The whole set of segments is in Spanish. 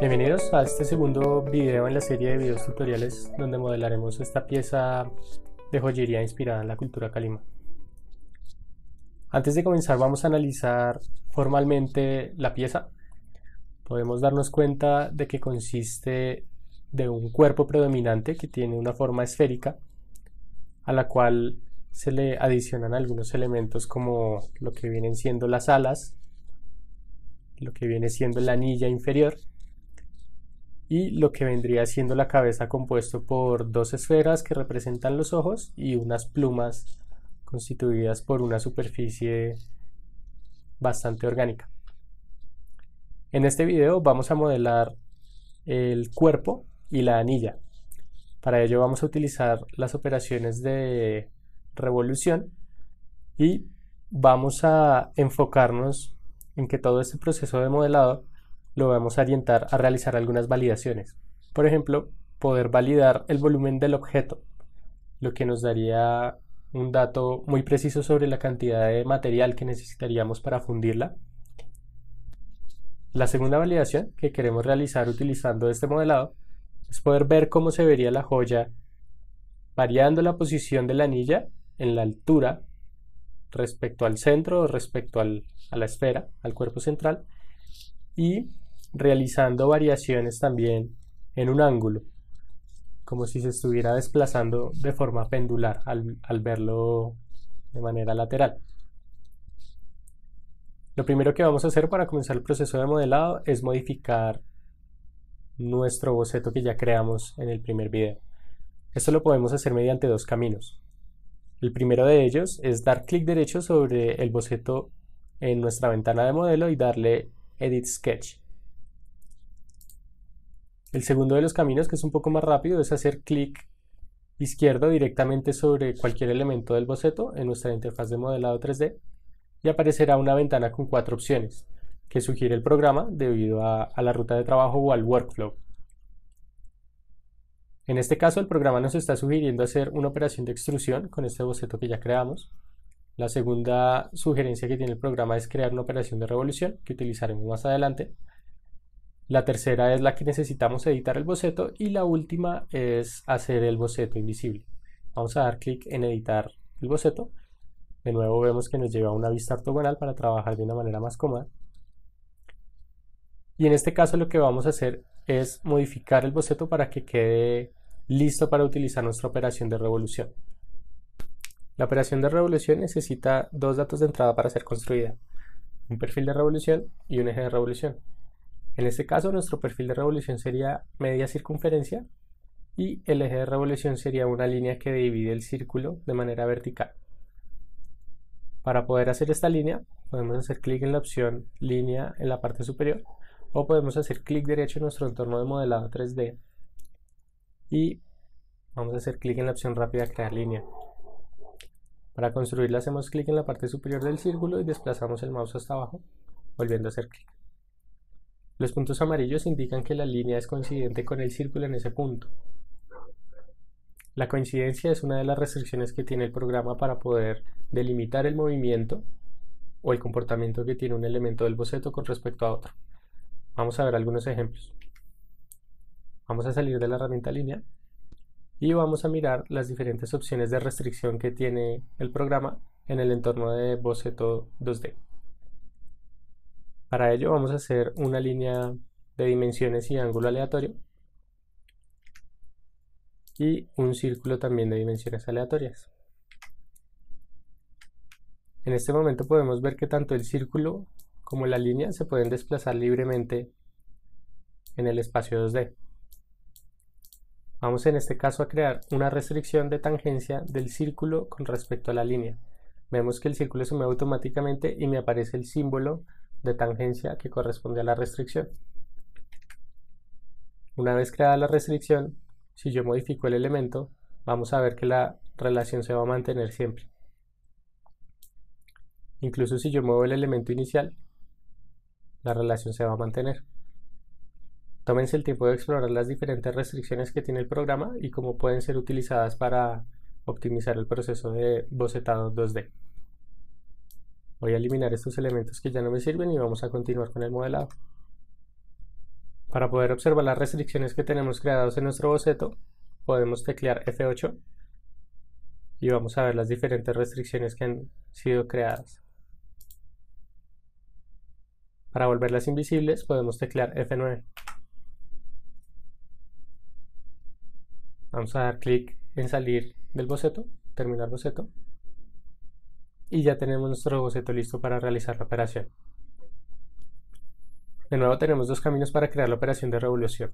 Bienvenidos a este segundo video en la serie de videos tutoriales donde modelaremos esta pieza de joyería inspirada en la cultura Calima. Antes de comenzar vamos a analizar formalmente la pieza. Podemos darnos cuenta de que consiste de un cuerpo predominante que tiene una forma esférica a la cual se le adicionan algunos elementos como lo que vienen siendo las alas, lo que viene siendo la anilla inferior y lo que vendría siendo la cabeza, compuesto por dos esferas que representan los ojos y unas plumas constituidas por una superficie bastante orgánica. En este video vamos a modelar el cuerpo y la anilla. Para ello vamos a utilizar las operaciones de revolución y vamos a enfocarnos en que todo este proceso de modelado lo vamos a orientar a realizar algunas validaciones. Por ejemplo, poder validar el volumen del objeto, lo que nos daría un dato muy preciso sobre la cantidad de material que necesitaríamos para fundirla. La segunda validación que queremos realizar utilizando este modelado es poder ver cómo se vería la joya variando la posición de la anilla en la altura respecto al centro o respecto a la esfera, al cuerpo central, y realizando variaciones también en un ángulo, como si se estuviera desplazando de forma pendular al verlo de manera lateral. Lo primero que vamos a hacer para comenzar el proceso de modelado es modificar nuestro boceto que ya creamos en el primer video. Esto lo podemos hacer mediante dos caminos. El primero de ellos es dar clic derecho sobre el boceto en nuestra ventana de modelo y darle Edit Sketch. El segundo de los caminos, que es un poco más rápido, es hacer clic izquierdo directamente sobre cualquier elemento del boceto en nuestra interfaz de modelado 3D y aparecerá una ventana con 4 opciones que sugiere el programa debido a la ruta de trabajo o al workflow. En este caso el programa nos está sugiriendo hacer una operación de extrusión con este boceto que ya creamos. La segunda sugerencia que tiene el programa es crear una operación de revolución que utilizaremos más adelante. La tercera es la que necesitamos editar el boceto y la última es hacer el boceto invisible. Vamos a dar clic en editar el boceto. De nuevo vemos que nos lleva a una vista ortogonal para trabajar de una manera más cómoda. Y en este caso lo que vamos a hacer es modificar el boceto para que quede listo para utilizar nuestra operación de revolución. La operación de revolución necesita dos datos de entrada para ser construida: un perfil de revolución y un eje de revolución. En este caso nuestro perfil de revolución sería media circunferencia y el eje de revolución sería una línea que divide el círculo de manera vertical. Para poder hacer esta línea podemos hacer clic en la opción línea en la parte superior o podemos hacer clic derecho en nuestro entorno de modelado 3D y vamos a hacer clic en la opción rápida crear línea. Para construirla hacemos clic en la parte superior del círculo y desplazamos el mouse hasta abajo, volviendo a hacer clic. Los puntos amarillos indican que la línea es coincidente con el círculo en ese punto. La coincidencia es una de las restricciones que tiene el programa para poder delimitar el movimiento o el comportamiento que tiene un elemento del boceto con respecto a otro. Vamos a ver algunos ejemplos. Vamos a salir de la herramienta línea y vamos a mirar las diferentes opciones de restricción que tiene el programa en el entorno de boceto 2D. Para ello vamos a hacer una línea de dimensiones y ángulo aleatorio y un círculo también de dimensiones aleatorias. En este momento podemos ver que tanto el círculo como la línea se pueden desplazar libremente en el espacio 2D. Vamos en este caso a crear una restricción de tangencia del círculo con respecto a la línea. Vemos que el círculo se mueve automáticamente y me aparece el símbolo de tangencia que corresponde a la restricción. Una vez creada la restricción, si yo modifico el elemento, vamos a ver que la relación se va a mantener siempre. Incluso si yo muevo el elemento inicial, la relación se va a mantener. Tómense el tiempo de explorar las diferentes restricciones que tiene el programa y cómo pueden ser utilizadas para optimizar el proceso de bocetado 2D. Voy a eliminar estos elementos que ya no me sirven y vamos a continuar con el modelado. Para poder observar las restricciones que tenemos creadas en nuestro boceto, podemos teclear F8 y vamos a ver las diferentes restricciones que han sido creadas. Para volverlas invisibles podemos teclear F9. Vamos a dar clic en salir del boceto, terminar boceto, y ya tenemos nuestro boceto listo para realizar la operación. De nuevo tenemos dos caminos para crear la operación de revolución: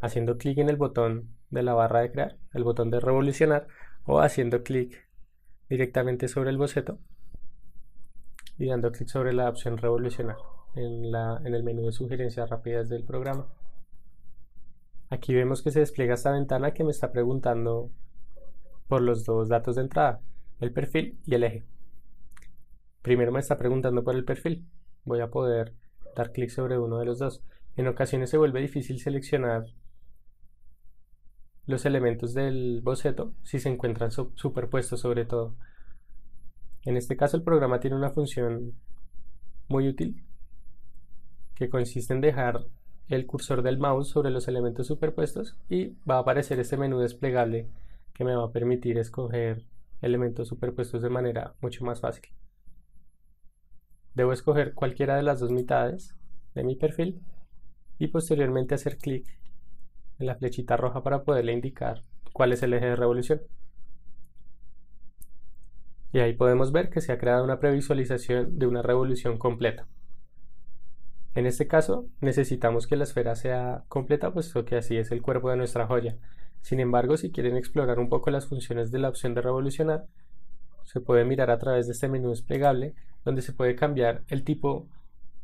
haciendo clic en el botón de la barra de crear, el botón de revolucionar, o haciendo clic directamente sobre el boceto y dando clic sobre la opción revolucionar en el menú de sugerencias rápidas del programa. Aquí vemos que se despliega esta ventana que me está preguntando por los dos datos de entrada, el perfil y el eje. Primero me está preguntando por el perfil. Voy a poder dar clic sobre uno de los dos. En ocasiones se vuelve difícil seleccionar los elementos del boceto si se encuentran superpuestos sobre todo. En este caso el programa tiene una función muy útil que consiste en dejar el cursor del mouse sobre los elementos superpuestos y va a aparecer este menú desplegable que me va a permitir escoger elementos superpuestos de manera mucho más fácil. Debo escoger cualquiera de las dos mitades de mi perfil y posteriormente hacer clic en la flechita roja para poderle indicar cuál es el eje de revolución. Y ahí podemos ver que se ha creado una previsualización de una revolución completa. En este caso necesitamos que la esfera sea completa, puesto que así es el cuerpo de nuestra joya. Sin embargo, si quieren explorar un poco las funciones de la opción de revolucionar, se puede mirar a través de este menú desplegable, donde se puede cambiar el tipo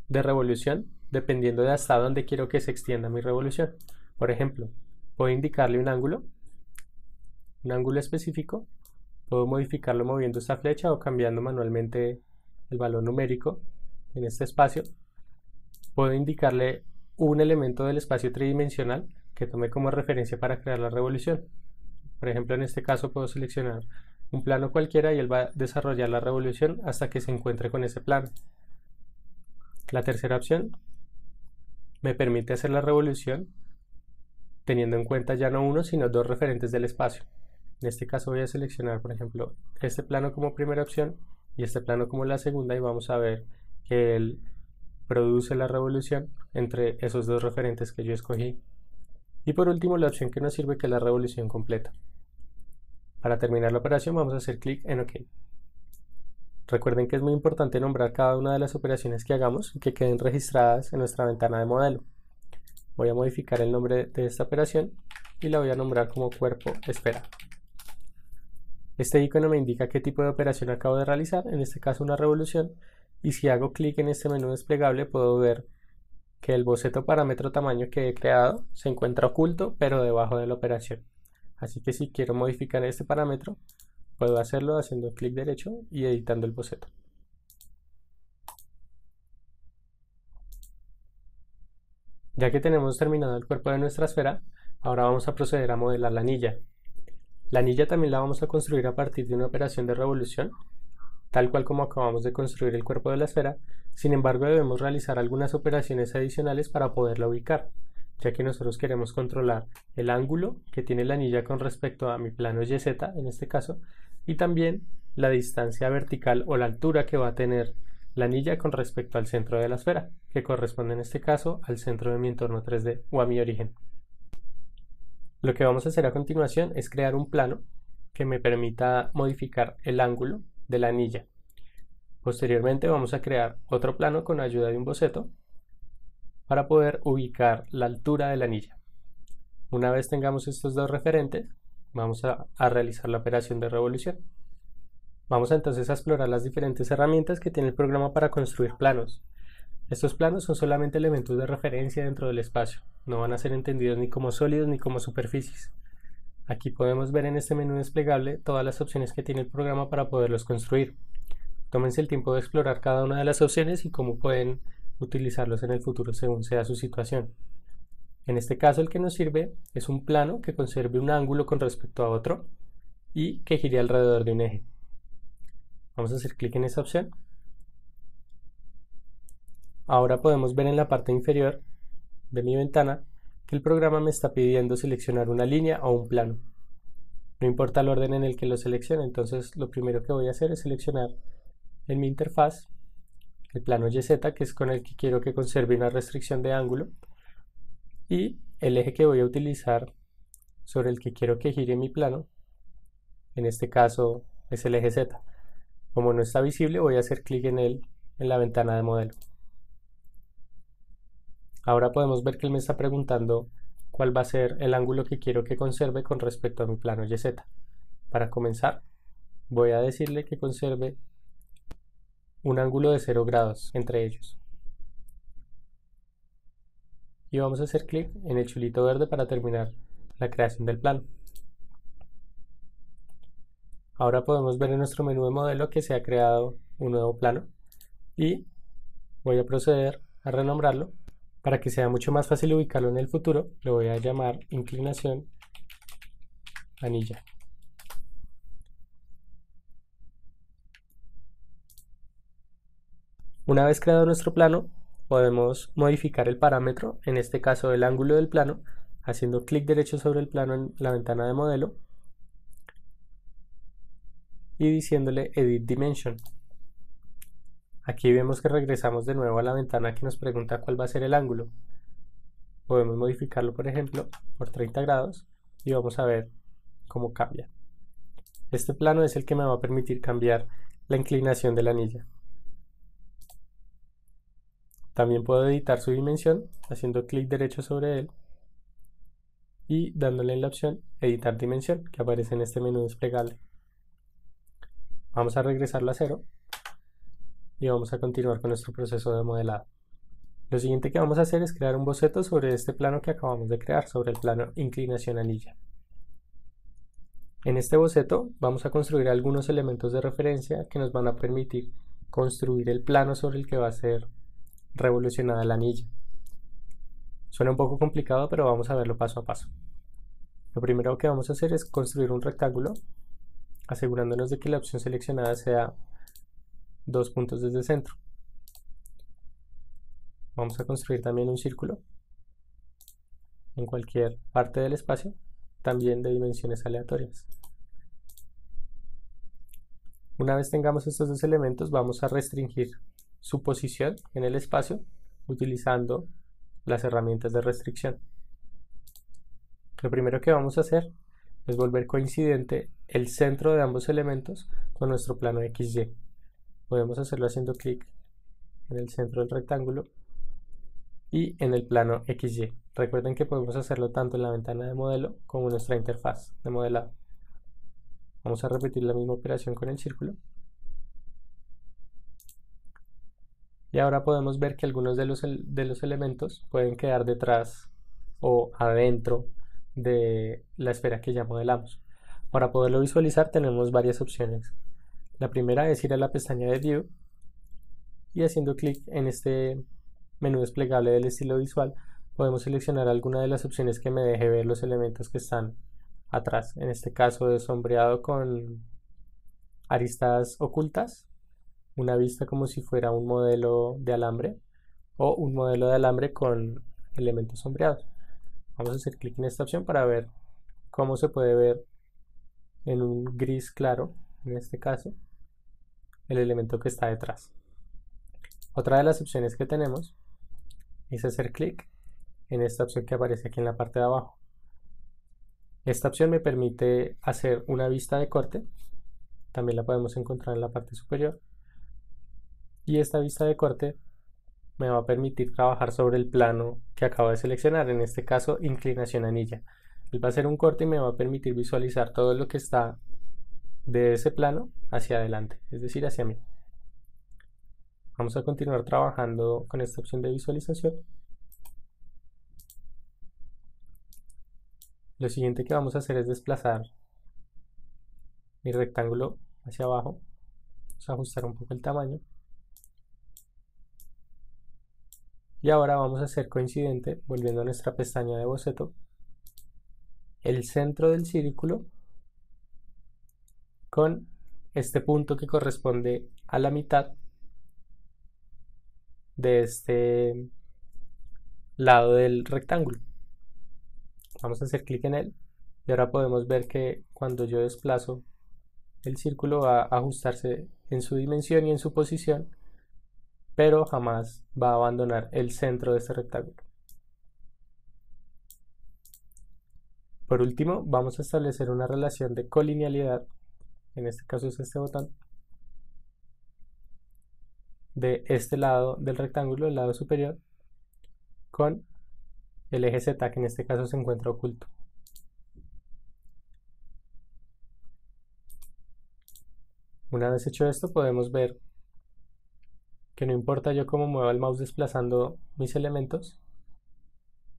de revolución dependiendo de hasta dónde quiero que se extienda mi revolución. Por ejemplo, puedo indicarle un ángulo específico, puedo modificarlo moviendo esta flecha o cambiando manualmente el valor numérico en este espacio. Puedo indicarle un elemento del espacio tridimensional que tome como referencia para crear la revolución. Por ejemplo, en este caso puedo seleccionar un plano cualquiera y él va a desarrollar la revolución hasta que se encuentre con ese plano. La tercera opción me permite hacer la revolución teniendo en cuenta ya no uno, sino dos referentes del espacio. En este caso voy a seleccionar, por ejemplo, este plano como primera opción y este plano como la segunda, y vamos a ver que él produce la revolución entre esos dos referentes que yo escogí. Y por último, la opción que nos sirve, que es la revolución completa. Para terminar la operación vamos a hacer clic en OK. Recuerden que es muy importante nombrar cada una de las operaciones que hagamos y que queden registradas en nuestra ventana de modelo. Voy a modificar el nombre de esta operación y la voy a nombrar como cuerpo esfera. Este icono me indica qué tipo de operación acabo de realizar, en este caso una revolución, y si hago clic en este menú desplegable puedo ver que el boceto parámetro tamaño que he creado se encuentra oculto pero debajo de la operación. Así que si quiero modificar este parámetro, puedo hacerlo haciendo clic derecho y editando el boceto. Ya que tenemos terminado el cuerpo de nuestra esfera, ahora vamos a proceder a modelar la anilla. La anilla también la vamos a construir a partir de una operación de revolución, tal cual como acabamos de construir el cuerpo de la esfera. Sin embargo, debemos realizar algunas operaciones adicionales para poderla ubicar, ya que nosotros queremos controlar el ángulo que tiene la anilla con respecto a mi plano YZ, en este caso, y también la distancia vertical o la altura que va a tener la anilla con respecto al centro de la esfera, que corresponde en este caso al centro de mi entorno 3D o a mi origen. Lo que vamos a hacer a continuación es crear un plano que me permita modificar el ángulo de la anilla. Posteriormente vamos a crear otro plano con ayuda de un boceto para poder ubicar la altura de la anilla. Una vez tengamos estos dos referentes, vamos a realizar la operación de revolución. Vamos entonces a explorar las diferentes herramientas que tiene el programa para construir planos. Estos planos son solamente elementos de referencia dentro del espacio, no van a ser entendidos ni como sólidos ni como superficies. Aquí podemos ver en este menú desplegable todas las opciones que tiene el programa para poderlos construir. Tómense el tiempo de explorar cada una de las opciones y cómo pueden utilizarlos en el futuro según sea su situación. En este caso el que nos sirve es un plano que conserve un ángulo con respecto a otro y que gire alrededor de un eje. Vamos a hacer clic en esa opción. Ahora podemos ver en la parte inferior de mi ventana que el programa me está pidiendo seleccionar una línea o un plano. No importa el orden en el que lo seleccione, entonces lo primero que voy a hacer es seleccionar en mi interfaz el plano YZ, que es con el que quiero que conserve una restricción de ángulo, y el eje que voy a utilizar sobre el que quiero que gire mi plano, en este caso es el eje Z. Como no está visible, voy a hacer clic en él en la ventana de modelo. Ahora podemos ver que él me está preguntando cuál va a ser el ángulo que quiero que conserve con respecto a mi plano YZ. Para comenzar, voy a decirle que conserve un ángulo de 0 grados entre ellos. Y vamos a hacer clic en el chulito verde para terminar la creación del plano. Ahora podemos ver en nuestro menú de modelo que se ha creado un nuevo plano y voy a proceder a renombrarlo. Para que sea mucho más fácil ubicarlo en el futuro, lo voy a llamar inclinación anilla. Una vez creado nuestro plano, podemos modificar el parámetro, en este caso el ángulo del plano, haciendo clic derecho sobre el plano en la ventana de modelo y diciéndole Edit Dimension. Aquí vemos que regresamos de nuevo a la ventana que nos pregunta cuál va a ser el ángulo. Podemos modificarlo, por ejemplo, por 30 grados y vamos a ver cómo cambia. Este plano es el que me va a permitir cambiar la inclinación de la anilla. También puedo editar su dimensión haciendo clic derecho sobre él y dándole en la opción Editar dimensión, que aparece en este menú desplegable. Vamos a regresarlo a 0 y vamos a continuar con nuestro proceso de modelado. Lo siguiente que vamos a hacer es crear un boceto sobre este plano que acabamos de crear, sobre el plano inclinación anilla. En este boceto vamos a construir algunos elementos de referencia que nos van a permitir construir el plano sobre el que va a ser revolucionada la anilla. Suena un poco complicado, pero vamos a verlo paso a paso. Lo primero que vamos a hacer es construir un rectángulo, asegurándonos de que la opción seleccionada sea 2 puntos desde el centro. Vamos a construir también un círculo en cualquier parte del espacio, también de dimensiones aleatorias. Una vez tengamos estos dos elementos, vamos a restringir su posición en el espacio utilizando las herramientas de restricción. Lo primero que vamos a hacer es volver coincidente el centro de ambos elementos con nuestro plano XY. Podemos hacerlo haciendo clic en el centro del rectángulo y en el plano XY. Recuerden que podemos hacerlo tanto en la ventana de modelo como en nuestra interfaz de modelado. Vamos a repetir la misma operación con el círculo. Y ahora podemos ver que algunos de los elementos pueden quedar detrás o adentro de la esfera que ya modelamos. Para poderlo visualizar tenemos varias opciones. La primera es ir a la pestaña de View y haciendo clic en este menú desplegable del estilo visual podemos seleccionar alguna de las opciones que me deje ver los elementos que están atrás. En este caso de sombreado con aristas ocultas, una vista como si fuera un modelo de alambre o un modelo de alambre con elementos sombreados. Vamos a hacer clic en esta opción para ver cómo se puede ver en un gris claro, en este caso, el elemento que está detrás. Otra de las opciones que tenemos es hacer clic en esta opción que aparece aquí en la parte de abajo. Esta opción me permite hacer una vista de corte, también la podemos encontrar en la parte superior, y esta vista de corte me va a permitir trabajar sobre el plano que acabo de seleccionar, en este caso inclinación anilla. Él va a hacer un corte y me va a permitir visualizar todo lo que está de ese plano hacia adelante, es decir, hacia mí. Vamos a continuar trabajando con esta opción de visualización. Lo siguiente que vamos a hacer es desplazar mi rectángulo hacia abajo. Vamos a ajustar un poco el tamaño. Y ahora vamos a hacer coincidente, volviendo a nuestra pestaña de boceto, el centro del círculo con este punto que corresponde a la mitad de este lado del rectángulo. Vamos a hacer clic en él y ahora podemos ver que cuando yo desplazo el círculo va a ajustarse en su dimensión y en su posición, pero jamás va a abandonar el centro de este rectángulo. Por último, vamos a establecer una relación de colinealidad, en este caso es este botón, de este lado del rectángulo, el lado superior, con el eje Z, que en este caso se encuentra oculto. Una vez hecho esto, podemos ver que no importa yo cómo mueva el mouse desplazando mis elementos,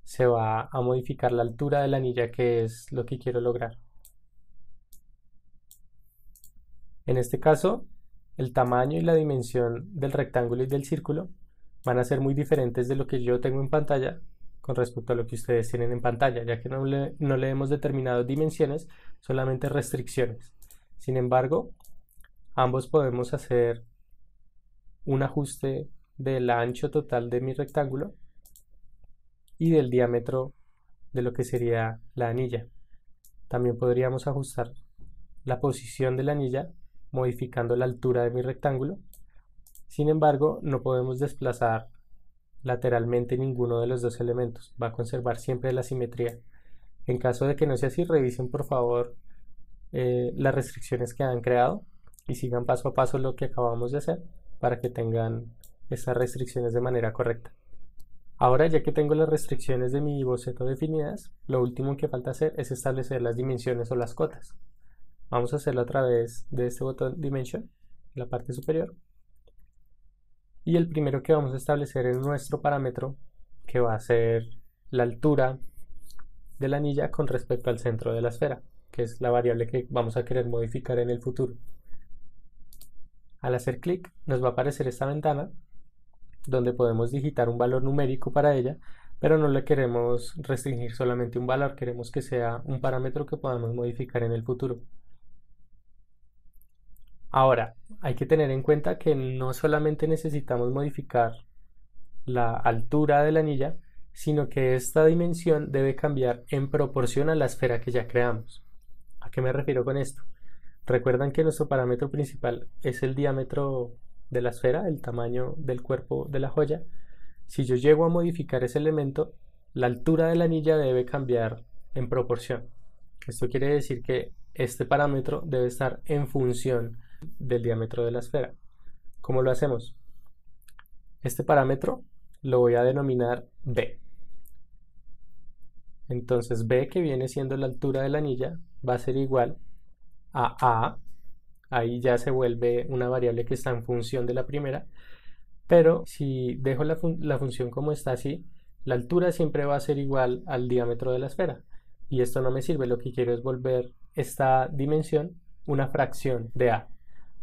se va a modificar la altura de la anilla, que es lo que quiero lograr. En este caso, el tamaño y la dimensión del rectángulo y del círculo van a ser muy diferentes de lo que yo tengo en pantalla con respecto a lo que ustedes tienen en pantalla, ya que no le hemos determinado dimensiones, solamente restricciones. Sin embargo, ambos podemos hacer un ajuste del ancho total de mi rectángulo y del diámetro de lo que sería la anilla. También podríamos ajustar la posición de la anilla modificando la altura de mi rectángulo. Sin embargo, no podemos desplazar lateralmente ninguno de los dos elementos. Va a conservar siempre la simetría. En caso de que no sea así, revisen por favor las restricciones que han creado y sigan paso a paso lo que acabamos de hacer para que tengan estas restricciones de manera correcta. Ahora, ya que tengo las restricciones de mi boceto definidas, lo último que falta hacer es establecer las dimensiones o las cotas. Vamos a hacerlo a través de este botón Dimension, en la parte superior. Y el primero que vamos a establecer es nuestro parámetro, que va a ser la altura de la anilla con respecto al centro de la esfera, que es la variable que vamos a querer modificar en el futuro. Al hacer clic, nos va a aparecer esta ventana donde podemos digitar un valor numérico para ella, pero no le queremos restringir solamente un valor, queremos que sea un parámetro que podamos modificar en el futuro. Ahora, hay que tener en cuenta que no solamente necesitamos modificar la altura de la anilla, sino que esta dimensión debe cambiar en proporción a la esfera que ya creamos. ¿A qué me refiero con esto? Recuerdan que nuestro parámetro principal es el diámetro de la esfera, el tamaño del cuerpo de la joya. Si yo llego a modificar ese elemento, la altura de la anilla debe cambiar en proporción. Esto quiere decir que este parámetro debe estar en función del diámetro de la esfera. ¿Cómo lo hacemos? Este parámetro lo voy a denominar B. Entonces B, que viene siendo la altura de la anilla, va a ser igual a A. Ahí ya se vuelve una variable que está en función de la primera, pero si dejo la función como está así, la altura siempre va a ser igual al diámetro de la esfera. Y esto no me sirve, lo que quiero es volver esta dimensión una fracción de A.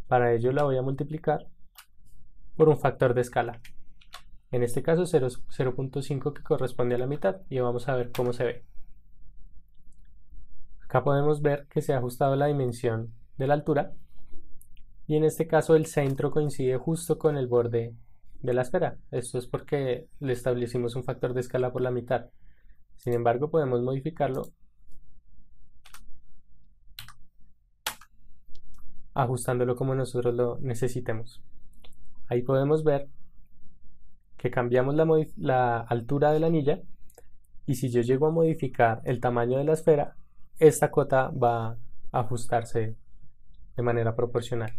Para ello la voy a multiplicar por un factor de escala. En este caso 0.5, que corresponde a la mitad, y vamos a ver cómo se ve. Acá podemos ver que se ha ajustado la dimensión de la altura y en este caso el centro coincide justo con el borde de la esfera. Esto es porque le establecimos un factor de escala por la mitad. Sin embargo, podemos modificarlo ajustándolo como nosotros lo necesitemos. Ahí podemos ver que cambiamos la altura de la anilla, y si yo llego a modificar el tamaño de la esfera, esta cota va a ajustarse de manera proporcional.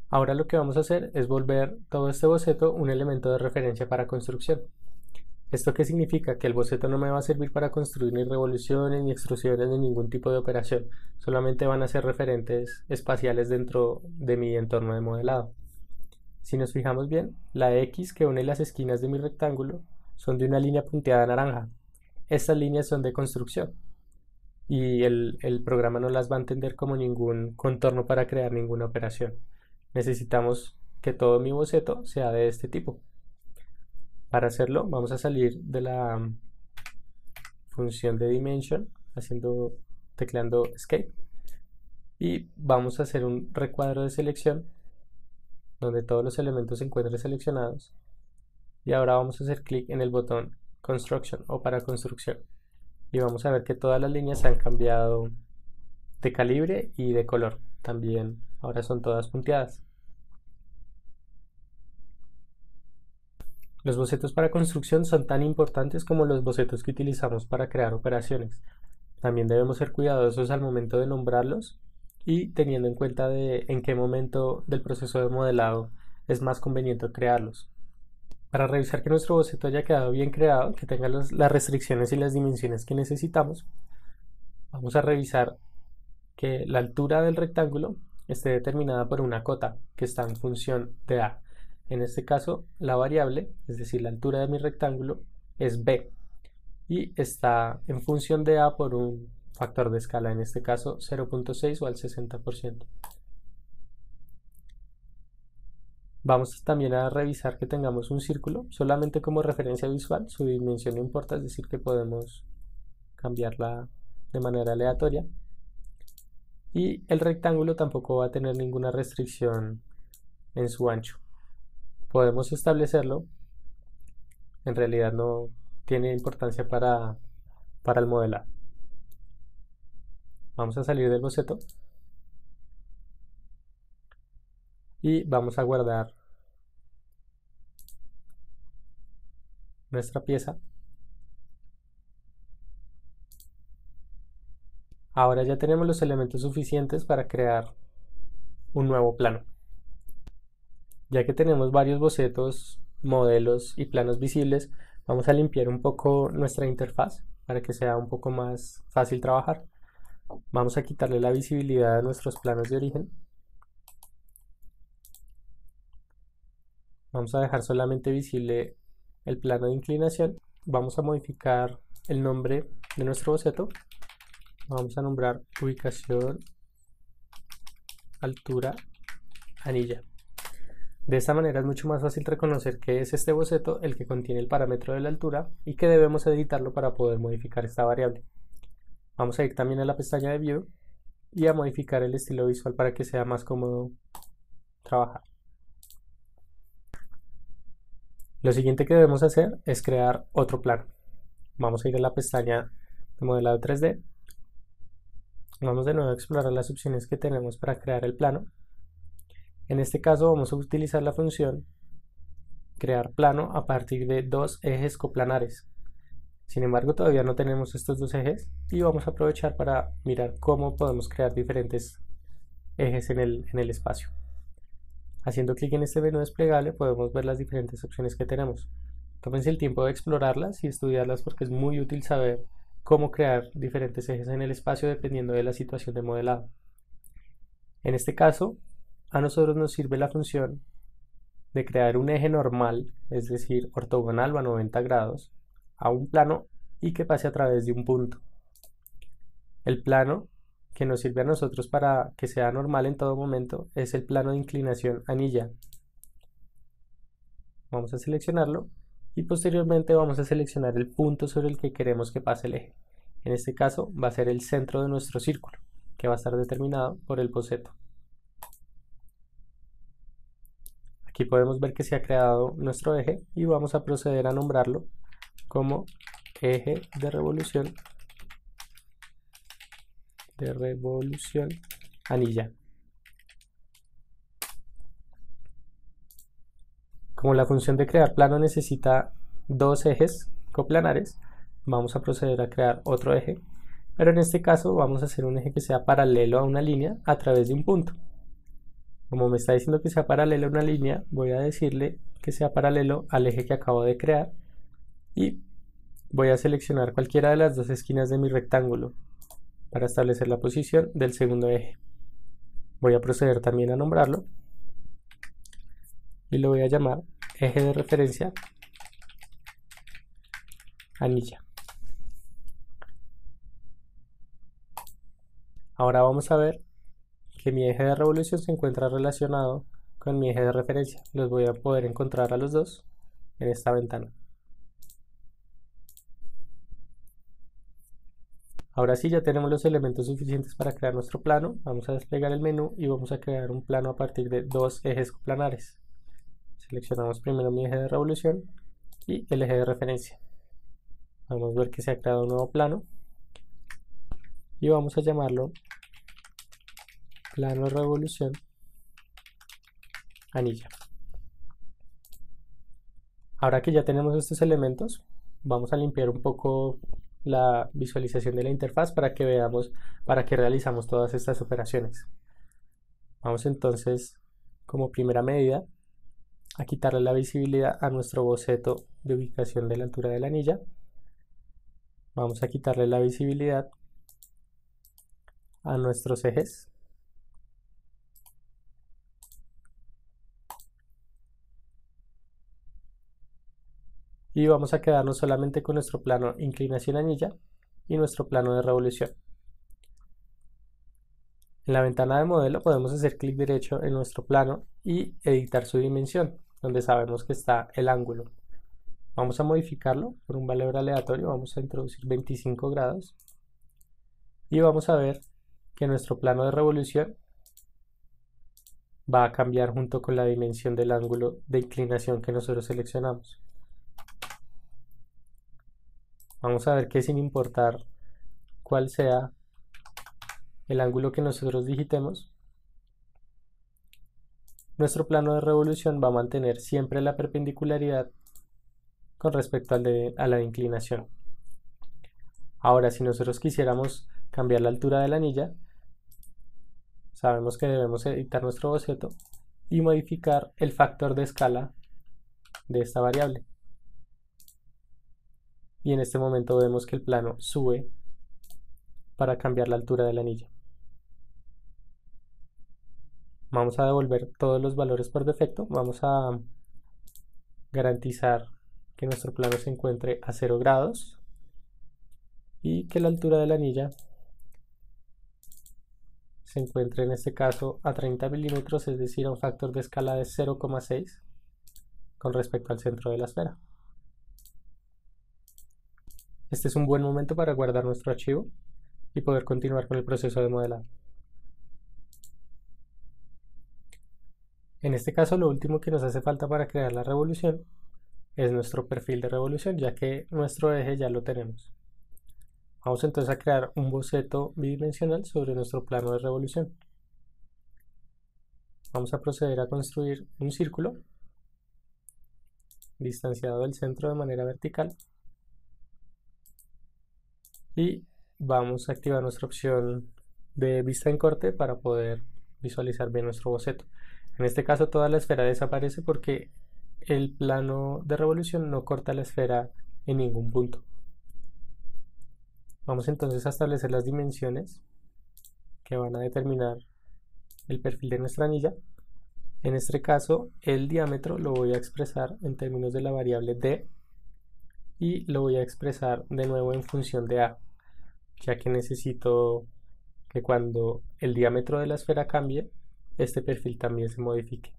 Ahora lo que vamos a hacer es volver todo este boceto un elemento de referencia para construcción. ¿Esto qué significa? Que el boceto no me va a servir para construir ni revoluciones, ni extrusiones, ni ningún tipo de operación. Solamente van a ser referentes espaciales dentro de mi entorno de modelado. Si nos fijamos bien, la X que une las esquinas de mi rectángulo son de una línea punteada naranja. Estas líneas son de construcción y el programa no las va a entender como ningún contorno para crear ninguna operación. Necesitamos que todo mi boceto sea de este tipo. Para hacerlo, vamos a salir de la función de Dimension, tecleando Escape, y vamos a hacer un recuadro de selección donde todos los elementos se encuentren seleccionados, y ahora vamos a hacer clic en el botón construction o para construcción. Y vamos a ver que todas las líneas han cambiado de calibre y de color. También ahora son todas punteadas. Los bocetos para construcción son tan importantes como los bocetos que utilizamos para crear operaciones. También debemos ser cuidadosos al momento de nombrarlos y teniendo en cuenta en qué momento del proceso de modelado es más conveniente crearlos. Para revisar que nuestro boceto haya quedado bien creado, que tenga las restricciones y las dimensiones que necesitamos, vamos a revisar que la altura del rectángulo esté determinada por una cota que está en función de A. En este caso, la variable, es decir, la altura de mi rectángulo, es B y está en función de A por un factor de escala, en este caso 0.6 o al 60%. Vamos también a revisar que tengamos un círculo solamente como referencia visual, su dimensión no importa, es decir, que podemos cambiarla de manera aleatoria. Y el rectángulo tampoco va a tener ninguna restricción en su ancho. Podemos establecerlo, en realidad no tiene importancia para el modelado. Vamos a salir del boceto y vamos a guardar nuestra pieza. Ahora ya tenemos los elementos suficientes para crear un nuevo plano. Ya que tenemos varios bocetos, modelos y planos visibles, vamos a limpiar un poco nuestra interfaz para que sea un poco más fácil trabajar. Vamos a quitarle la visibilidad a nuestros planos de origen. Vamos a dejar solamente visible el plano de inclinación. Vamos a modificar el nombre de nuestro boceto. Vamos a nombrar ubicación, altura, anilla. De esta manera es mucho más fácil reconocer que es este boceto el que contiene el parámetro de la altura y que debemos editarlo para poder modificar esta variable. Vamos a ir también a la pestaña de View y a modificar el estilo visual para que sea más cómodo trabajar. Lo siguiente que debemos hacer es crear otro plano. Vamos a ir a la pestaña de modelado 3D. Vamos de nuevo a explorar las opciones que tenemos para crear el plano. En este caso vamos a utilizar la función crear plano a partir de dos ejes coplanares. Sin embargo, todavía no tenemos estos dos ejes y vamos a aprovechar para mirar cómo podemos crear diferentes ejes en el espacio. Haciendo clic en este menú desplegable podemos ver las diferentes opciones que tenemos. Tómense el tiempo de explorarlas y estudiarlas porque es muy útil saber cómo crear diferentes ejes en el espacio dependiendo de la situación de modelado. En este caso, a nosotros nos sirve la función de crear un eje normal, es decir, ortogonal o a 90 grados, a un plano y que pase a través de un punto. El plano que nos sirve a nosotros para que sea normal en todo momento es el plano de inclinación anilla. Vamos a seleccionarlo y posteriormente vamos a seleccionar el punto sobre el que queremos que pase el eje. En este caso va a ser el centro de nuestro círculo, que va a estar determinado por el boceto. Aquí podemos ver que se ha creado nuestro eje y vamos a proceder a nombrarlo como eje de revolución anilla. Como la función de crear plano necesita dos ejes coplanares, vamos a proceder a crear otro eje, pero en este caso vamos a hacer un eje que sea paralelo a una línea a través de un punto. Como me está diciendo que sea paralelo a una línea, voy a decirle que sea paralelo al eje que acabo de crear y voy a seleccionar cualquiera de las dos esquinas de mi rectángulo para establecer la posición del segundo eje. Voy a proceder también a nombrarlo y lo voy a llamar eje de referencia anilla. Ahora vamos a ver que mi eje de revolución se encuentra relacionado con mi eje de referencia. Los voy a poder encontrar a los dos en esta ventana. Ahora sí, ya tenemos los elementos suficientes para crear nuestro plano. Vamos a desplegar el menú y vamos a crear un plano a partir de dos ejes coplanares. Seleccionamos primero mi eje de revolución y el eje de referencia. Podemos ver que se ha creado un nuevo plano y vamos a llamarlo plano revolución anilla. Ahora que ya tenemos estos elementos, vamos a limpiar un poco la visualización de la interfaz para que veamos para qué realizamos todas estas operaciones. Vamos entonces, como primera medida, a quitarle la visibilidad a nuestro boceto de ubicación de la altura de la anilla. Vamos a quitarle la visibilidad a nuestros ejes. Y vamos a quedarnos solamente con nuestro plano inclinación anilla y nuestro plano de revolución. En la ventana de modelo podemos hacer clic derecho en nuestro plano y editar su dimensión, donde sabemos que está el ángulo. Vamos a modificarlo por un valor aleatorio, vamos a introducir 25 grados y vamos a ver que nuestro plano de revolución va a cambiar junto con la dimensión del ángulo de inclinación que nosotros seleccionamos. Vamos a ver que sin importar cuál sea el ángulo que nosotros digitemos, nuestro plano de revolución va a mantener siempre la perpendicularidad con respecto a la de inclinación. Ahora, si nosotros quisiéramos cambiar la altura de la anilla, sabemos que debemos editar nuestro boceto y modificar el factor de escala de esta variable. Y en este momento vemos que el plano sube para cambiar la altura de la anilla. Vamos a devolver todos los valores por defecto. Vamos a garantizar que nuestro plano se encuentre a 0 grados y que la altura de la anilla se encuentre en este caso a 30 milímetros, es decir, a un factor de escala de 0,6 con respecto al centro de la esfera. Este es un buen momento para guardar nuestro archivo y poder continuar con el proceso de modelado. En este caso, lo último que nos hace falta para crear la revolución es nuestro perfil de revolución, ya que nuestro eje ya lo tenemos. Vamos entonces a crear un boceto bidimensional sobre nuestro plano de revolución. Vamos a proceder a construir un círculo distanciado del centro de manera vertical y vamos a activar nuestra opción de vista en corte para poder visualizar bien nuestro boceto. En este caso toda la esfera desaparece porque el plano de revolución no corta la esfera en ningún punto. Vamos entonces a establecer las dimensiones que van a determinar el perfil de nuestra anilla. En este caso el diámetro lo voy a expresar en términos de la variable d y lo voy a expresar de nuevo en función de a, ya que necesito que cuando el diámetro de la esfera cambie, este perfil también se modifique.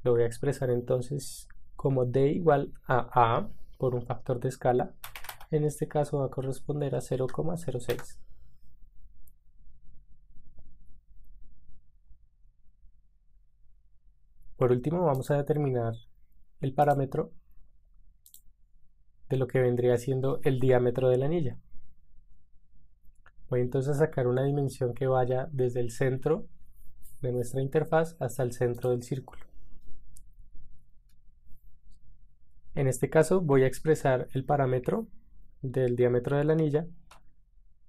Lo voy a expresar entonces como d igual a por un factor de escala. En este caso va a corresponder a 0,06. Por último vamos a determinar el parámetro de lo que vendría siendo el diámetro de la anilla. Voy entonces a sacar una dimensión que vaya desde el centro de nuestra interfaz hasta el centro del círculo. En este caso voy a expresar el parámetro del diámetro de la anilla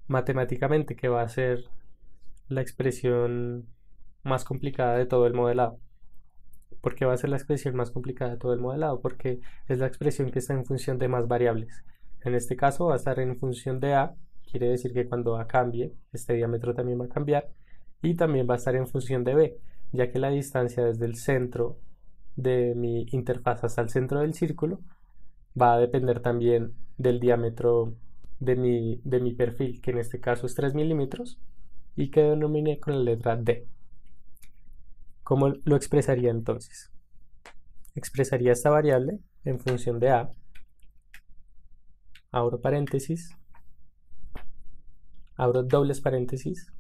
matemáticamente, que va a ser la expresión más complicada de todo el modelado. ¿Por qué va a ser la expresión más complicada de todo el modelado? Porque es la expresión que está en función de más variables. En este caso va a estar en función de a, quiere decir que cuando a cambie, este diámetro también va a cambiar, y también va a estar en función de b, ya que la distancia desde el centro de mi interfaz hasta el centro del círculo va a depender también del diámetro de mi perfil, que en este caso es 3 milímetros y que denominé con la letra D. ¿Cómo lo expresaría entonces? Expresaría esta variable en función de a, abro paréntesis, abro dobles paréntesis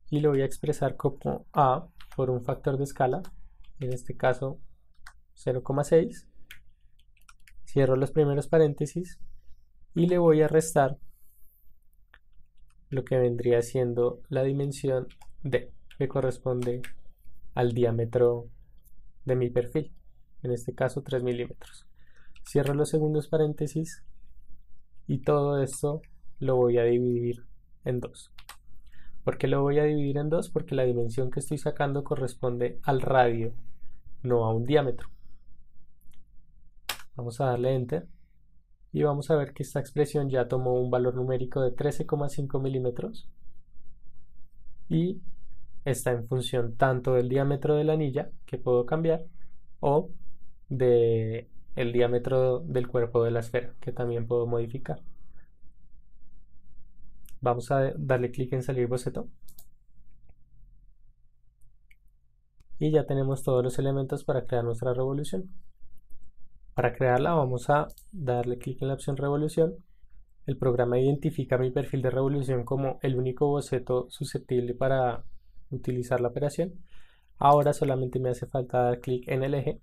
y lo voy a expresar como a por un factor de escala, en este caso 0,6, Cierro los primeros paréntesis y le voy a restar lo que vendría siendo la dimensión D, que corresponde al diámetro de mi perfil, en este caso 3 milímetros. Cierro los segundos paréntesis y todo esto lo voy a dividir en 2. ¿Por qué lo voy a dividir en 2? Porque la dimensión que estoy sacando corresponde al radio, no a un diámetro. Vamos a darle Enter y vamos a ver que esta expresión ya tomó un valor numérico de 13,5 milímetros y está en función tanto del diámetro de la anilla, que puedo cambiar, o del diámetro del cuerpo de la esfera, que también puedo modificar. Vamos a darle clic en salir boceto. Y ya tenemos todos los elementos para crear nuestra revolución. Para crearla vamos a darle clic en la opción revolución. El programa identifica mi perfil de revolución como el único boceto susceptible para utilizar la operación. Ahora solamente me hace falta dar clic en el eje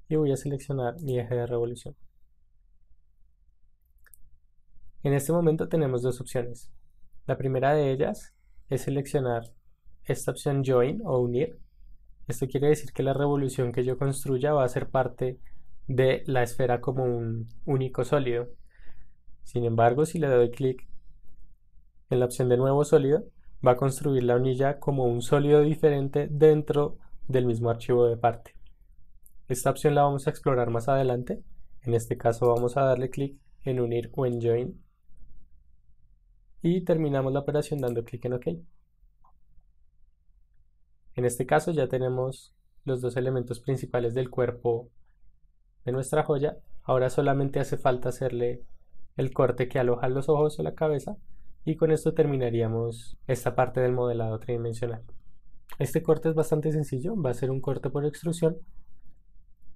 y voy a seleccionar mi eje de revolución. En este momento tenemos dos opciones. La primera de ellas es seleccionar esta opción Join o unir. Esto quiere decir que la revolución que yo construya va a ser parte de la esfera como un único sólido. Sin embargo, si le doy clic en la opción de nuevo sólido, va a construir la anilla como un sólido diferente dentro del mismo archivo de parte. Esta opción la vamos a explorar más adelante. En este caso vamos a darle clic en unir o en join y terminamos la operación dando clic en OK. En este caso ya tenemos los dos elementos principales del cuerpo de nuestra joya. Ahora solamente hace falta hacerle el corte que aloja los ojos o la cabeza y con esto terminaríamos esta parte del modelado tridimensional. Este corte es bastante sencillo, va a ser un corte por extrusión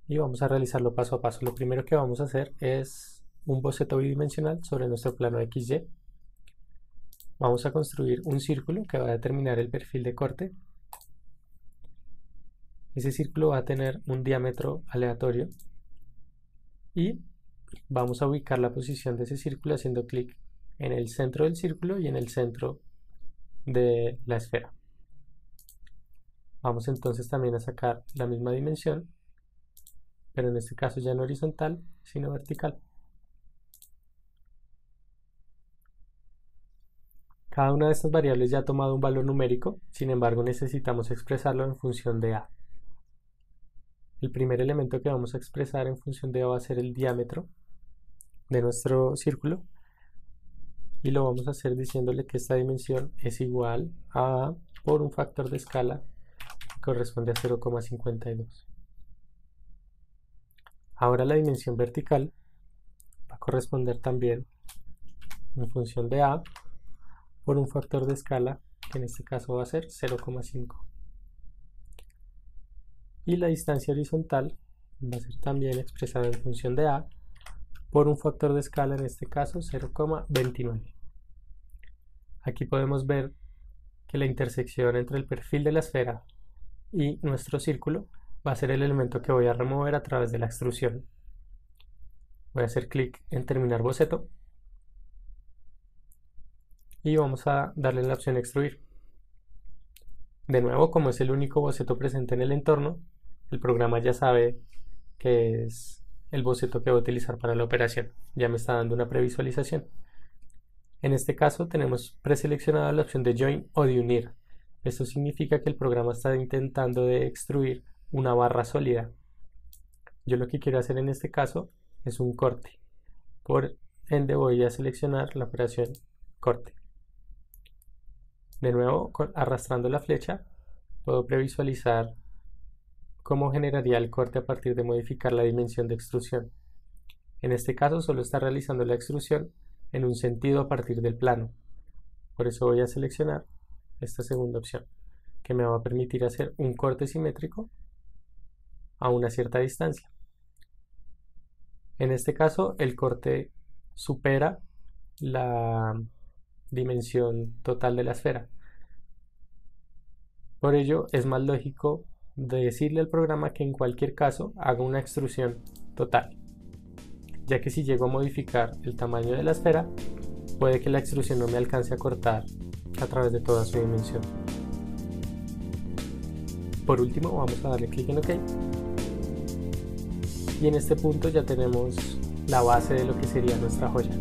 y vamos a realizarlo paso a paso. Lo primero que vamos a hacer es un boceto bidimensional sobre nuestro plano XY. Vamos a construir un círculo que va a determinar el perfil de corte. Ese círculo va a tener un diámetro aleatorio y vamos a ubicar la posición de ese círculo haciendo clic en el centro del círculo y en el centro de la esfera. Vamos entonces también a sacar la misma dimensión, pero en este caso ya no horizontal, sino vertical. Cada una de estas variables ya ha tomado un valor numérico, sin embargo necesitamos expresarlo en función de A. El primer elemento que vamos a expresar en función de A va a ser el diámetro de nuestro círculo y lo vamos a hacer diciéndole que esta dimensión es igual a A por un factor de escala que corresponde a 0,52. Ahora la dimensión vertical va a corresponder también en función de A por un factor de escala que en este caso va a ser 0,5. Y la distancia horizontal va a ser también expresada en función de A por un factor de escala, en este caso 0,29. Aquí podemos ver que la intersección entre el perfil de la esfera y nuestro círculo va a ser el elemento que voy a remover a través de la extrusión. Voy a hacer clic en terminar boceto y vamos a darle la opción extruir. De nuevo, como es el único boceto presente en el entorno, el programa ya sabe que es el boceto que voy a utilizar para la operación. Ya me está dando una previsualización. En este caso tenemos preseleccionada la opción de Join o de unir. Esto significa que el programa está intentando de extruir una barra sólida. Yo lo que quiero hacer en este caso es un corte. Por ende voy a seleccionar la operación corte. De nuevo, arrastrando la flecha, puedo previsualizar cómo generaría el corte a partir de modificar la dimensión de extrusión. En este caso solo está realizando la extrusión en un sentido a partir del plano. Por eso voy a seleccionar esta segunda opción, que me va a permitir hacer un corte simétrico a una cierta distancia. En este caso el corte supera la dimensión total de la esfera. Por ello es más lógico decirle al programa que en cualquier caso haga una extrusión total. ya que si llego a modificar el tamaño de la esfera, puede que la extrusión no me alcance a cortar a través de toda su dimensión. Por último, vamos a darle clic en OK. Y en este punto ya tenemos la base de lo que sería nuestra joya.